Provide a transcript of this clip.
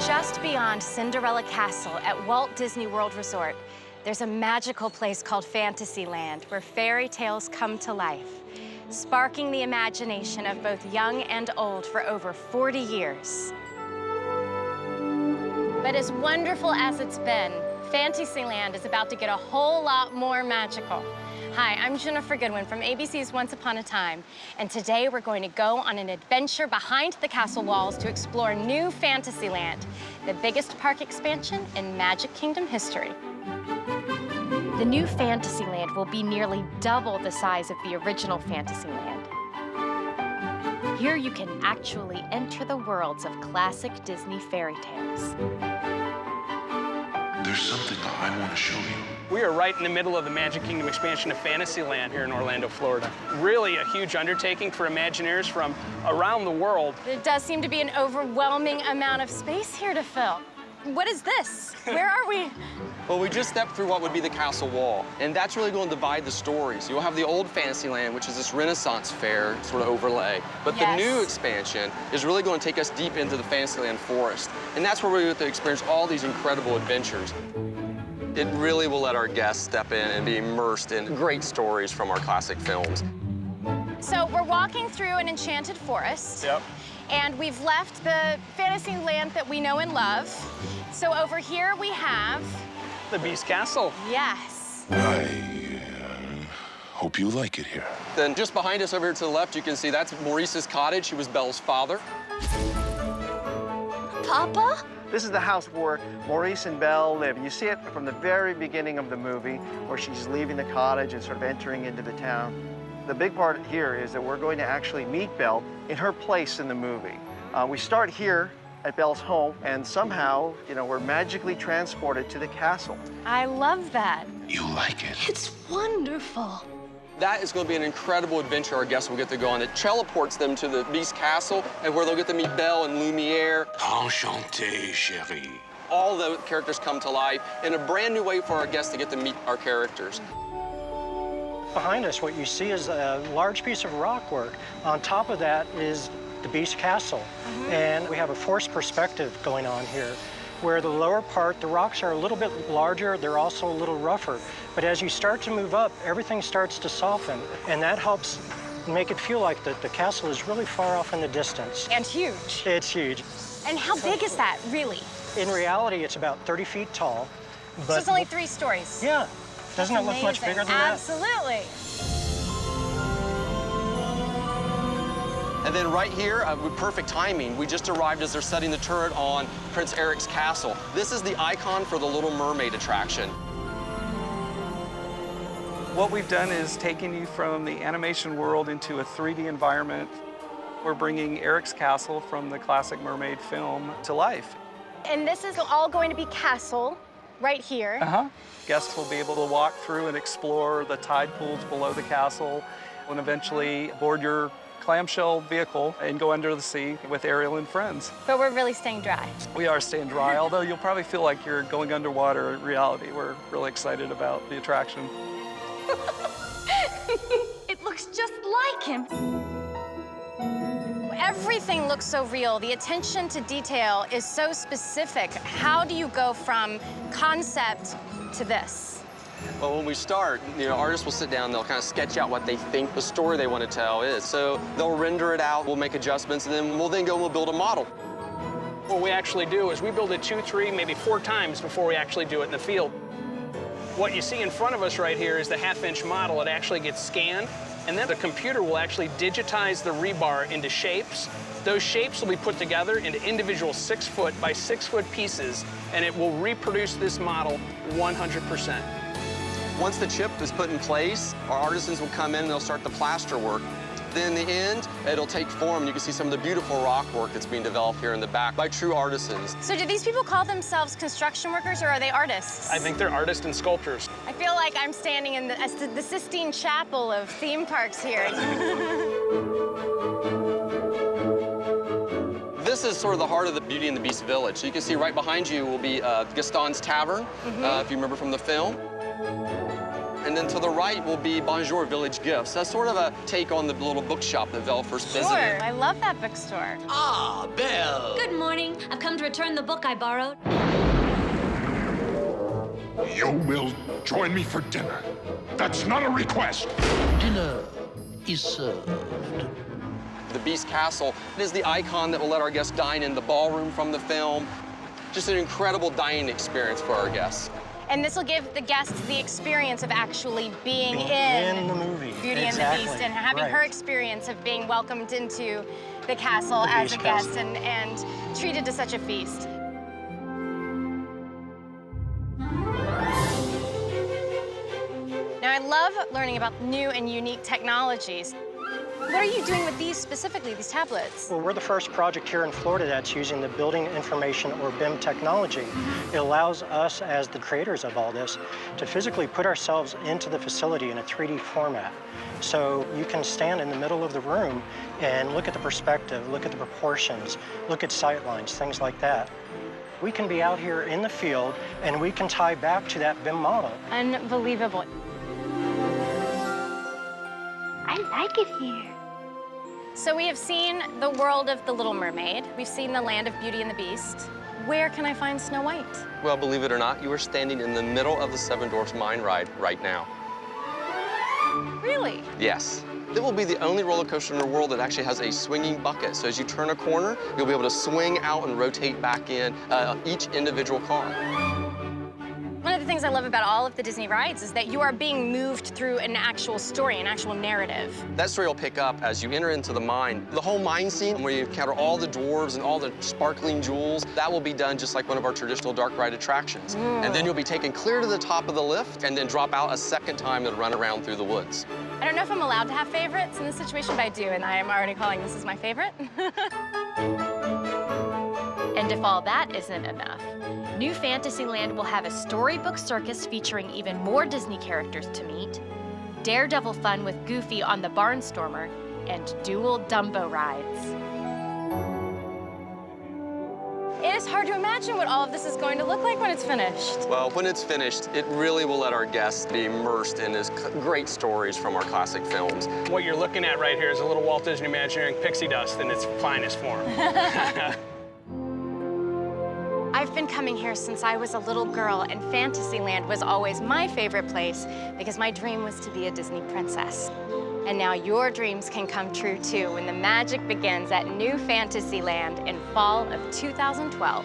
Just beyond Cinderella Castle at Walt Disney World Resort, there's a magical place called Fantasyland where fairy tales come to life, sparking the imagination of both young and old for over 40 years. But as wonderful as it's been, Fantasyland is about to get a whole lot more magical. Hi, I'm Jennifer Goodwin from ABC's Once Upon a Time, and today we're going to go on an adventure behind the castle walls to explore New Fantasyland, the biggest park expansion in Magic Kingdom history. The new Fantasyland will be nearly double the size of the original Fantasyland. Here you can actually enter the worlds of classic Disney fairy tales. There's something I want to show you. We are right in the middle of the Magic Kingdom expansion of Fantasyland here in Orlando, Florida. Really a huge undertaking for Imagineers from around the world. There does seem to be an overwhelming amount of space here to fill. What is this? Where are we? Well, we just stepped through what would be the castle wall, and that's really going to divide the stories. You'll have the old Fantasyland, which is this Renaissance fair sort of overlay, but Yes. the new expansion is really going to take us deep into the Fantasyland forest, and that's where we get to experience all these incredible adventures. It really will let our guests step in and be immersed in great stories from our classic films. So we're walking through an enchanted forest. Yep. And we've left the Fantasyland that we know and love. So over here we have, The Beast Castle. yes. I hope you like it here. Then just behind us over here to the left, you can see that's Maurice's cottage. He was Belle's father. Papa? This is the house where Maurice and Belle live. You see it from the very beginning of the movie, where she's leaving the cottage and sort of entering into the town. The big part here is that we're going to actually meet Belle in her place in the movie. We start here at Belle's home, and somehow, we're magically transported to the castle. I love that. You like it? It's wonderful. That is going to be an incredible adventure our guests will get to go on. It teleports them to the Beast Castle, and where they'll get to meet Belle and Lumiere. Enchanté, chérie. All the characters come to life in a brand new way for our guests to get to meet our characters. Behind us, what you see is a large piece of rock work. On top of that is the Beast Castle. And we have a forced perspective going on here, where the lower part, the rocks are a little bit larger, they're also a little rougher. But as you start to move up, everything starts to soften, and that helps make it feel like the castle is really far off in the distance. And huge. It's huge. And how big is that, really? In reality, it's about 30 feet tall. So it's only 3 stories. Yeah. Doesn't it That's look much amazing. bigger than that? Absolutely. And then right here, with perfect timing, we just arrived as they're setting the turret on Prince Eric's castle. This is the icon for the Little Mermaid attraction. What we've done is taken you from the animation world into a 3D environment. We're bringing Eric's castle from the classic Mermaid film to life. And this is all going to be castle right here. Guests will be able to walk through and explore the tide pools below the castle and eventually board your clamshell vehicle and go under the sea with Ariel and friends. But we're really staying dry. We are staying dry, although you'll probably feel like you're going underwater in reality. We're really excited about the attraction. It looks just like him. Everything looks so real. The attention to detail is so specific. How do you go from concept to this? Well, when we start, artists will sit down, they'll kind of sketch out what they think the story they want to tell is. So they'll render it out, we'll make adjustments, and then we'll go and we'll build a model. What we actually do is we build it 2, 3, maybe 4 times before we actually do it in the field. What you see in front of us right here is the half-inch model. It actually gets scanned, and then the computer will actually digitize the rebar into shapes. Those shapes will be put together into individual 6-foot by 6-foot pieces, and it will reproduce this model 100%. Once the chip is put in place, our artisans will come in and they'll start the plaster work. Then in the end, it'll take form, and you can see some of the beautiful rock work that's being developed here in the back by true artisans. So do these people call themselves construction workers, or are they artists? I think they're artists and sculptors. I feel like I'm standing in the Sistine Chapel of theme parks here. This is sort of the heart of the Beauty and the Beast village. So you can see right behind you will be Gaston's Tavern, if you remember from the film. And then to the right will be Bonjour Village Gifts. That's sort of a take on the little bookshop that Vel first Sure, visited. I love that bookstore. Ah, Belle. Good morning. I've come to return the book I borrowed. You will join me for dinner. That's not a request. Dinner is served. The Beast Castle is the icon that will let our guests dine in the ballroom from the film. Just an incredible dining experience for our guests. And this will give the guests the experience of actually being In the movie. Beauty and the Exactly. Beast and having Right. her experience of being welcomed into the castle The as a Beast guest Castle. and treated to such a feast. Now, I love learning about new and unique technologies. What are you doing with these specifically, these tablets? Well, we're the first project here in Florida that's using the Building Information or BIM technology. It allows us, as the creators of all this, to physically put ourselves into the facility in a 3D format. So you can stand in the middle of the room and look at the perspective, look at the proportions, look at sight lines, things like that. We can be out here in the field and we can tie back to that BIM model. Unbelievable. I like it here. So we have seen the world of The Little Mermaid. We've seen the land of Beauty and the Beast. Where can I find Snow White? Well, believe it or not, you are standing in the middle of the Seven Dwarfs Mine Ride right now. Really? Yes. It will be the only roller coaster in the world that actually has a swinging bucket. So as you turn a corner, you'll be able to swing out and rotate back in each individual car. One of the things I love about all of the Disney rides is that you are being moved through an actual story, an actual narrative. That story will pick up as you enter into the mine. The whole mine scene where you encounter all the dwarves and all the sparkling jewels, that will be done just like one of our traditional dark ride attractions. And then you'll be taken clear to the top of the lift and then drop out a second time and run around through the woods. I don't know if I'm allowed to have favorites in this situation, but I do, and I am already calling this is my favorite. And if all that isn't enough, New Fantasyland will have a storybook circus featuring even more Disney characters to meet, Daredevil fun with Goofy on the Barnstormer, and dual Dumbo rides. It is hard to imagine what all of this is going to look like when it's finished. Well, when it's finished, it really will let our guests be immersed in these great stories from our classic films. What you're looking at right here is a little Walt Disney Imagineering pixie dust in its finest form. I've been coming here since I was a little girl, and Fantasyland was always my favorite place because my dream was to be a Disney princess. And now your dreams can come true too when the magic begins at New Fantasyland in fall of 2012.